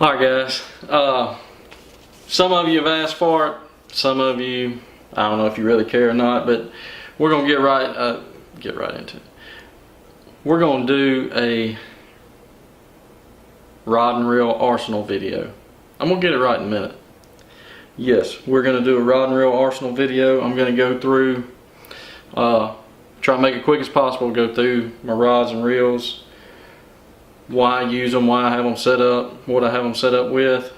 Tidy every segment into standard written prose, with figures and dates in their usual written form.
Alright guys, some of you have asked for it, some of you, I don't know if you really care or not, but we're going to get right into it. We're going to do a rod and reel arsenal video. I'm going to get it right in a minute. Yes, we're going to do a rod and reel arsenal video. I'm going to go through, try to make it quick as possible, go through my rods and reels, why I use them, why I have them set up, what I have them set up with.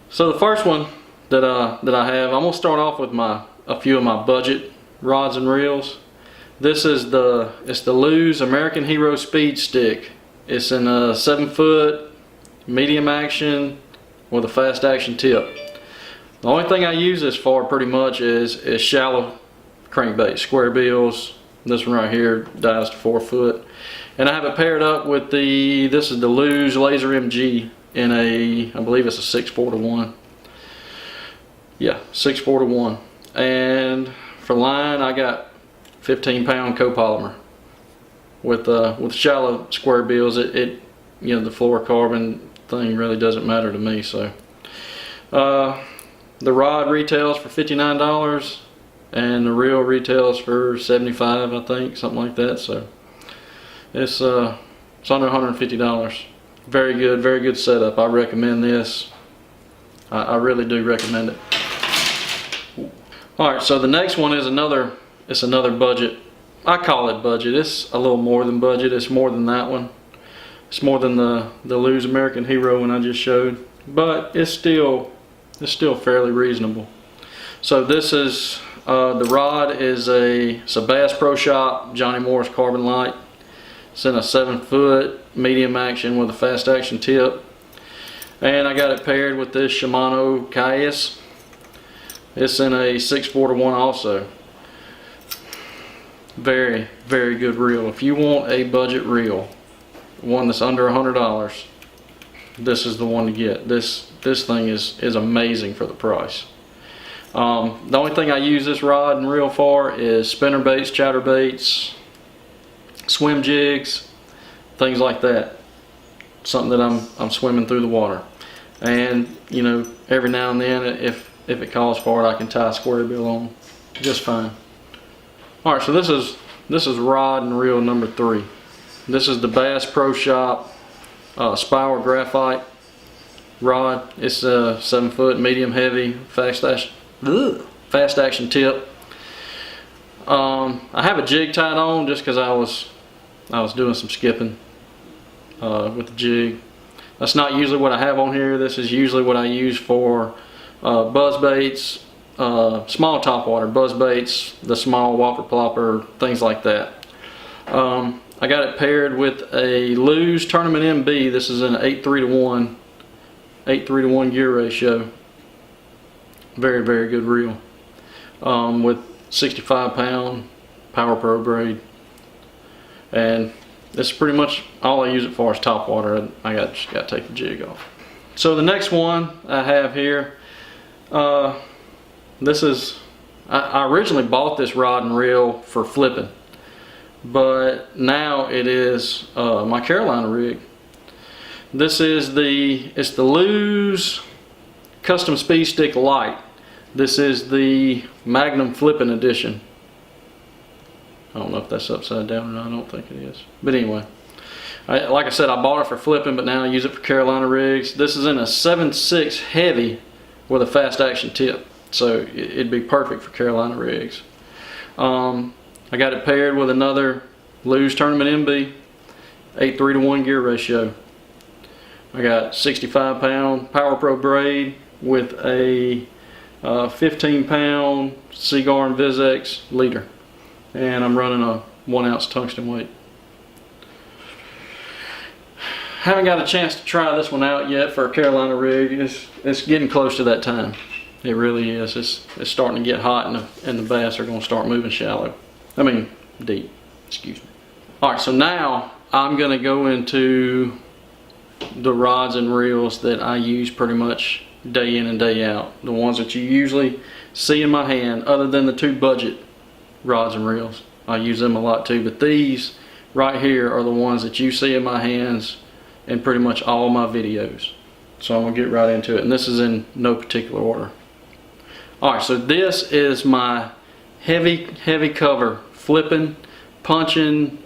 So the first one that I have, I'm going to start off with a few of my budget rods and reels. This is the Lew's American Hero Speed Stick. It's in a 7-foot medium action with a fast action tip. The only thing I use this for pretty much is shallow crankbait, square bills. This one right here dives to 4 foot. And I have it paired up with this is the Lew's Laser MG in a, I believe it's a 6-4-1. Yeah, 6-4-1. And for line, I got 15-pound copolymer with shallow square bills. It you know, the fluorocarbon thing really doesn't matter to me. So the rod retails for $59 and the reel retails for $75, I think, something like that. So it's under $150. Very good setup. I recommend this. I really do recommend it. Alright, so the next one is another budget. I call it budget. It's a little more than budget. It's more than that one. It's more than the Lew's American Hero one I just showed, but it's still fairly reasonable. So this is the rod is a Bass Pro Shop Johnny Morris Carbon Light. It's in a 7-foot medium action with a fast action tip, and I got it paired with this Shimano Caius. It's in a 6-4-1 also. Very good reel. If you want a budget reel, one that's under $100, this is the one to get. This thing is amazing for the price. The only thing I use this rod and reel for is spinner baits, chatter baits, swim jigs, things like that. Something that I'm swimming through the water, and you know, every now and then if it calls for it, I can tie a square bill on just fine. All right, so this is rod and reel number 3. This is the Bass Pro Shop Spiral Graphite rod. It's a 7-foot medium heavy fast action tip. I have a jig tied on just because I was doing some skipping with the jig. That's not usually what I have on here. This is usually what I use for buzz baits, small topwater buzz baits, the small whopper plopper, things like that. I got it paired with a Lew's Tournament MB. This is an 8:3-to-1 gear ratio. Very good reel with 65-pound Power Pro braid, and this is pretty much all I use it for is topwater. I just got to take the jig off. So the next one I have here, this is, I originally bought this rod and reel for flipping, but now it is my Carolina rig. This is it's the Lew's Custom Speed Stick Light. This is the Magnum Flipping Edition. I don't know if that's upside down or not. I don't think it is. But anyway, like I said, I bought it for flipping, but now I use it for Carolina rigs. This is in a 7.6 heavy with a fast action tip, so it'd be perfect for Carolina rigs. I got it paired with another Lew's Tournament MB, 8:3-to-1 gear ratio. I got 65-pound Power Pro braid with a 15-pound Seaguar and Vizex leader, and I'm running a 1-ounce tungsten weight. Haven't got a chance to try this one out yet for a Carolina rig. It's getting close to that time. It really is. It's starting to get hot, and the bass are going to start moving shallow. I mean deep. Excuse me. All right, so now I'm going to go into the rods and reels that I use pretty much day in and day out. The ones that you usually see in my hand, other than the 2 budget rods and reels. I use them a lot too, but these right here are the ones that you see in my hands in pretty much all my videos. So I'm gonna get right into it, and this is in no particular order. Alright, so this is my heavy cover, flipping, punching,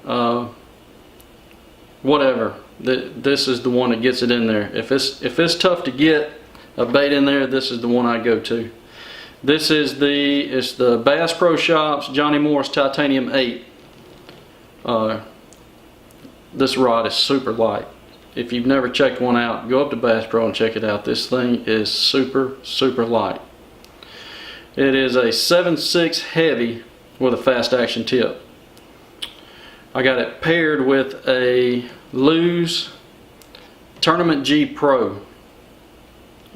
whatever. This is the one that gets it in there. If it's tough to get a bait in there, this is the one I go to. This is the Bass Pro Shops Johnny Morris Titanium 8. This rod is super light. If you've never checked one out, go up to Bass Pro and check it out. This thing is super light. It is a 7/6 heavy with a fast action tip. I got it paired with a Lew's Tournament G Pro.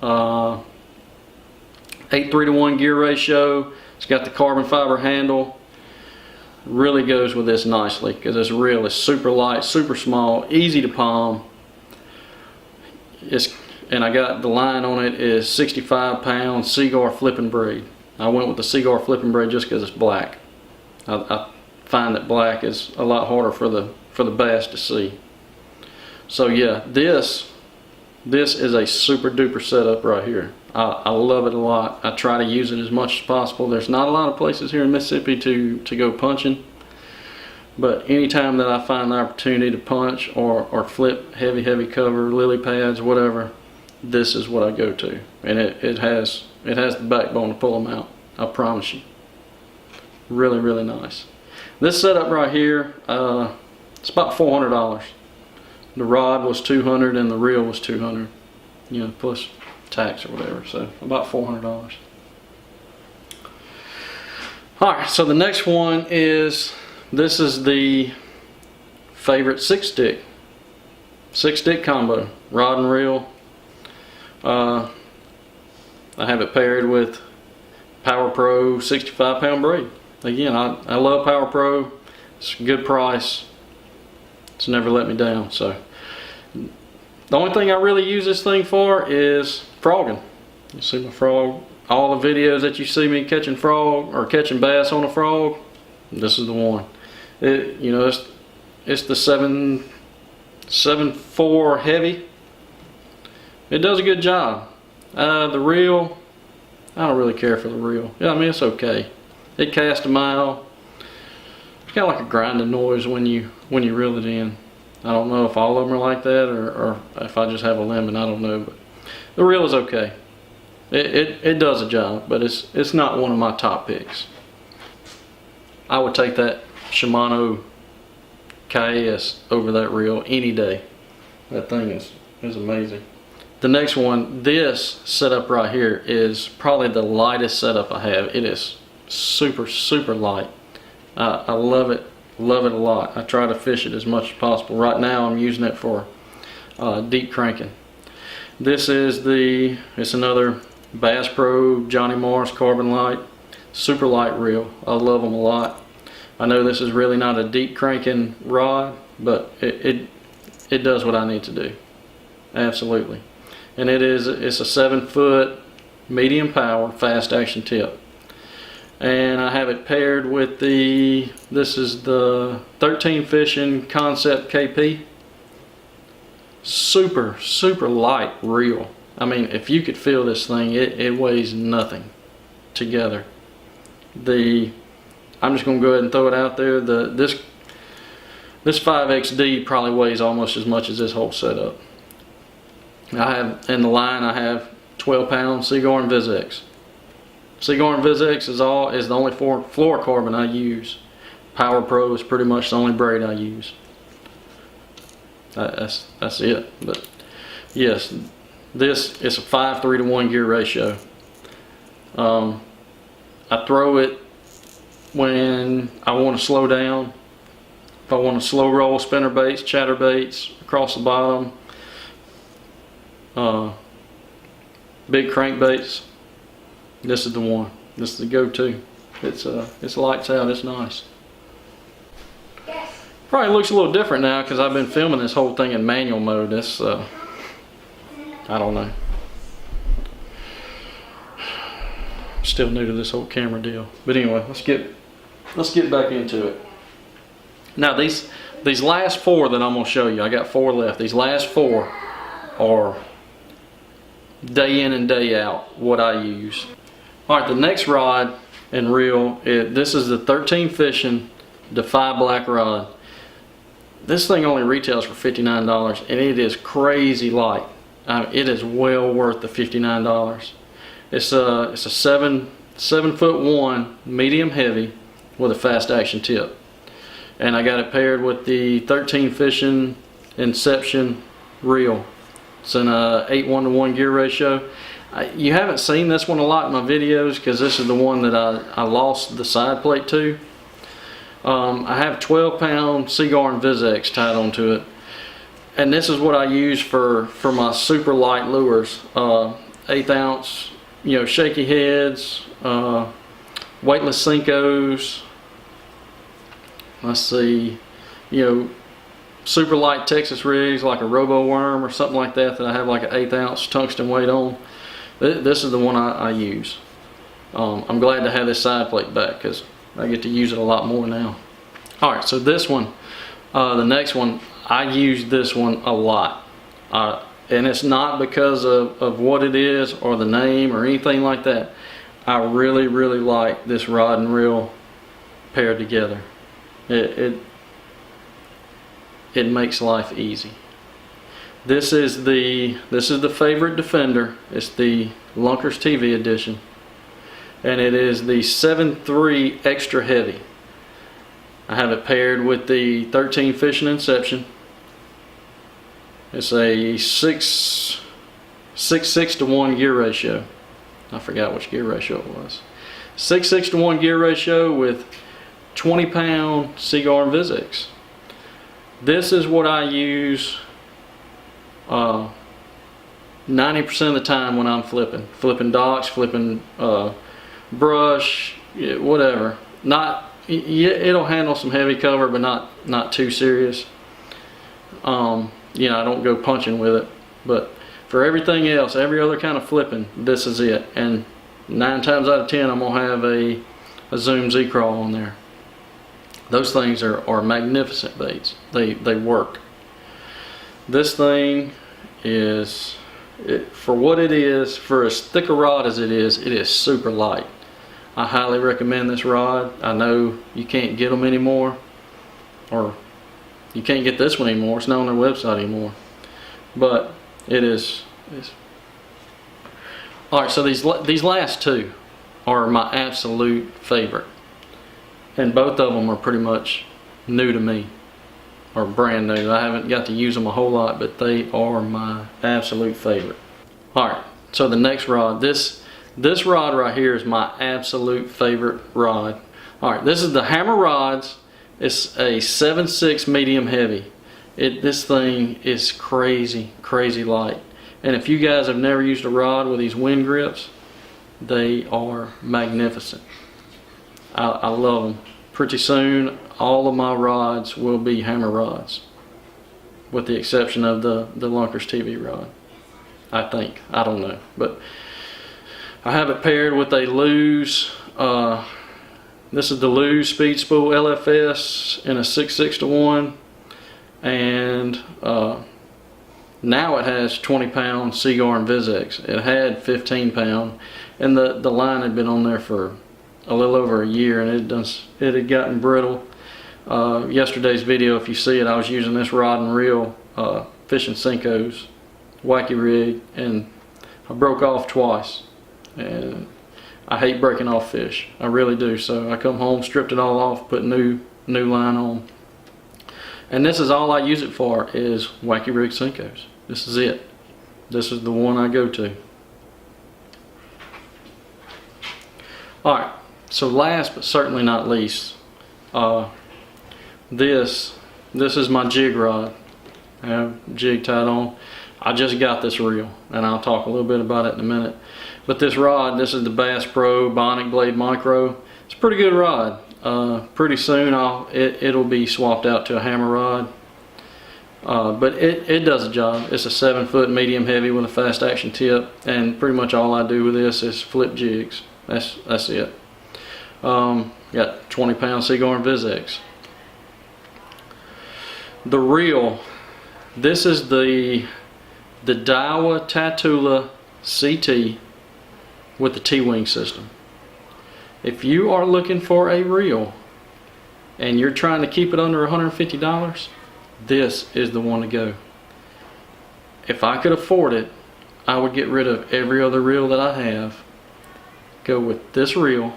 8:3-to-1 gear ratio. It's got the carbon fiber handle. Really goes with this nicely because this reel is super light, super small, easy to palm. And I got the line on it is 65-pound Seaguar flipping braid. I went with the Seaguar flipping braid just because it's black. I find that black is a lot harder for the bass to see. So yeah, this is a super duper setup right here. I love it a lot. I try to use it as much as possible. There's not a lot of places here in Mississippi to go punching, but anytime that I find the opportunity to punch or flip heavy cover, lily pads, whatever, this is what I go to, and it has the backbone to pull them out. I promise you. Really nice. This setup right here, it's about $400. The rod was $200 and the reel was $200, you know, plus tax or whatever, so about $400. Alright, so the next one is, this is the favorite six stick combo, rod and reel. I have it paired with Power Pro 65-pound braid. Again, I love Power Pro. It's a good price. It's never let me down. So the only thing I really use this thing for is frogging. You see my frog, all the videos that you see me catching frog or catching bass on a frog, this is the one. You know, it's the 7.4 heavy. It does a good job. The reel, I don't really care for the reel. Yeah, I mean, it's okay. It casts a mile. It's kind of like a grinding noise when you reel it in. I don't know if all of them are like that or if I just have a lemon, I don't know, but the reel is okay. It does a job, but it's not one of my top picks. I would take that Shimano KS over that reel any day. That thing is amazing. The next one, this setup right here is probably the lightest setup I have. It is super light. I love it a lot. I try to fish it as much as possible. Right now I'm using it for deep cranking. This is it's another Bass Pro Johnny Morris Carbon Light, super light reel. I love them a lot. I know this is really not a deep cranking rod, but it does what I need to do. Absolutely. And it's a 7-foot medium power fast action tip. And I have it paired with this is the 13 Fishing Concept KP. Super light reel. I mean, if you could feel this thing, it weighs nothing together. I'm just gonna go ahead and throw it out there. This 5XD probably weighs almost as much as this whole setup. I have in the line, I have 12-pound Seaguar and Vizex. Seaguar and Vizex is the only fluorocarbon I use. Power Pro is pretty much the only braid I use. That's it. But yes, this is a 5:3-to-1 gear ratio. I throw it when I want to slow down. If I want to slow roll spinner baits, chatter baits across the bottom, big crankbaits, this is the one. This is the go-to. It's lights out. It's nice. Probably looks a little different now because I've been filming this whole thing in manual mode. This I don't know. Still new to this whole camera deal. But anyway, let's get back into it. Now these last four that I'm gonna show you, I got 4 left. These last 4 are day in and day out what I use. Alright, the next rod and reel, this is the 13 Fishing Defy Black rod. This thing only retails for $59 and it is crazy light. It is well worth the $59. It's a 7'1" medium heavy with a fast action tip. And I got it paired with the 13 Fishing Inception reel. It's in a 8:1 gear ratio. You haven't seen this one a lot in my videos because this is the one that I lost the side plate to. I have 12-pound Seaguar and Vizex tied onto it. And this is what I use for my super light lures. 1/8 ounce, shaky heads, weightless Senkos. Let's see, super light Texas rigs like a Robo Worm or something like that I have like an 1/8 ounce tungsten weight on. This is the one I use. I'm glad to have this side plate back because I get to use it a lot more now. Alright, so this one, the next one, I use this one a lot. And it's not because of what it is or the name or anything like that. I really, really like this rod and reel paired together. It makes life easy. This is the favorite Defender. It's the Lunkers TV edition, and it is the 7.3 extra heavy. I have it paired with the 13 Fishing Inception. It's a 6:6 gear ratio. I forgot which gear ratio it was. 6:6 gear ratio with 20-pound Seaguar and Vizex. This is what I use 90% of the time when I'm flipping docks, flipping brush, whatever. It'll handle some heavy cover, but not too serious. I don't go punching with it, but for everything else, every other kind of flipping, this is it. And 9 times out of 10, I'm gonna have a Zoom Z-Crawl on there. Those things are magnificent baits. They work. This thing is, for what it is, for as thick a rod as it is super light. I highly recommend this rod. I know you can't get them anymore, or you can't get this one anymore. It's not on their website anymore, but it is. Alright, so these last two are my absolute favorite, and both of them are pretty much new to me, or brand new. I haven't got to use them a whole lot, but they are my absolute favorite. Alright, so the next rod, this rod right here is my absolute favorite rod. Alright, this is the Hammer Rods. It's a 7.6 medium heavy. This thing is crazy light. And if you guys have never used a rod with these wind grips, they are magnificent. I love them. Pretty soon, all of my rods will be Hammer rods, with the exception of the Lunkers TV rod. I think. I don't know. But I have it paired with a Lew's. This is the Lew's Speed Spool LFS in a 6:6:1, and now it has 20-pound Seaguar and Vizex. It had 15-pound, and the line had been on there for a little over a year, and it had gotten brittle. Yesterday's video, if you see it, I was using this rod and reel fishing Senkos, wacky rig, and I broke off twice. And I hate breaking off fish, I really do. So I come home, stripped it all off, put new line on, and this is all I use it for, is wacky rig Senkos. This is it. This is the one I go to. Alright, so last but certainly not least, this is my jig rod. I have jig tied on. I just got this reel, and I'll talk a little bit about it in a minute. But this rod, this is the Bass Pro Bionic Blade Micro. It's a pretty good rod. Pretty soon it'll be swapped out to a Hammer rod. But it does a job. It's a 7-foot medium heavy with a fast action tip, and pretty much all I do with this is flip jigs. That's it. Got 20-pound Seaguar and Vizex. The reel, this is the Daiwa Tatula CT with the T-wing system. If you are looking for a reel and you're trying to keep it under $150, this is the one to go. If I could afford it, I would get rid of every other reel that I have, go with this reel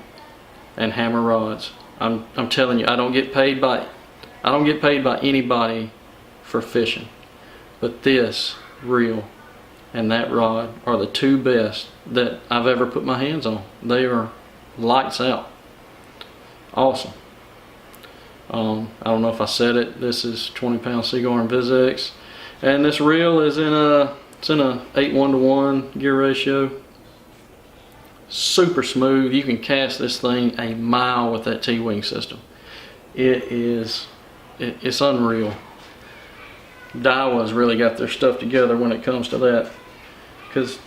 and hammer rods. I'm telling you, I don't get paid by anybody for fishing, but this reel and that rod are the two best that I've ever put my hands on. They are lights out. Awesome. I don't know if I said it. This is 20-pound Seaguar and VizX, and this reel is in a 8:1 gear ratio. Super smooth. You can cast this thing a mile with that T-wing system. It's unreal. Daiwa's really got their stuff together when it comes to that, because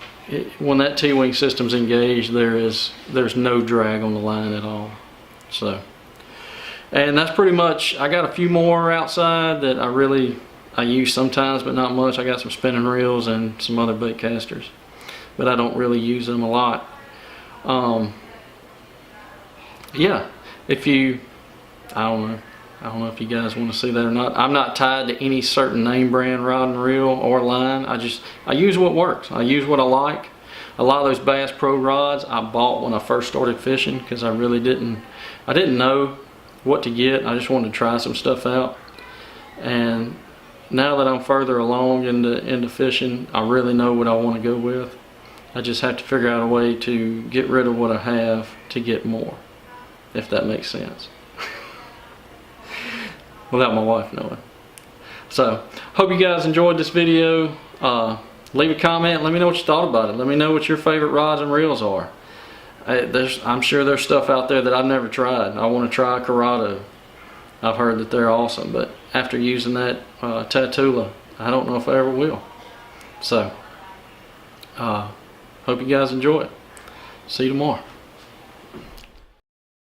when that T-wing system's engaged, there's no drag on the line at all. So, and that's pretty much. I got a few more outside that I use sometimes, but not much. I got some spinning reels and some other bait casters, but I don't really use them a lot. Yeah, I don't know if you guys want to see that or not. I'm not tied to any certain name brand rod and reel or line. I use what works. I use what I like. A lot of those Bass Pro rods I bought when I first started fishing, because I didn't know what to get. I just wanted to try some stuff out. And now that I'm further along into fishing, I really know what I want to go with. I just have to figure out a way to get rid of what I have to get more, if that makes sense. Without my wife knowing. So, hope you guys enjoyed this video. Leave a comment. Let me know what you thought about it. Let me know what your favorite rods and reels are. I'm sure there's stuff out there that I've never tried. I want to try Corrado. I've heard that they're awesome, but after using that Tatula, I don't know if I ever will. So, hope you guys enjoy it. See you tomorrow.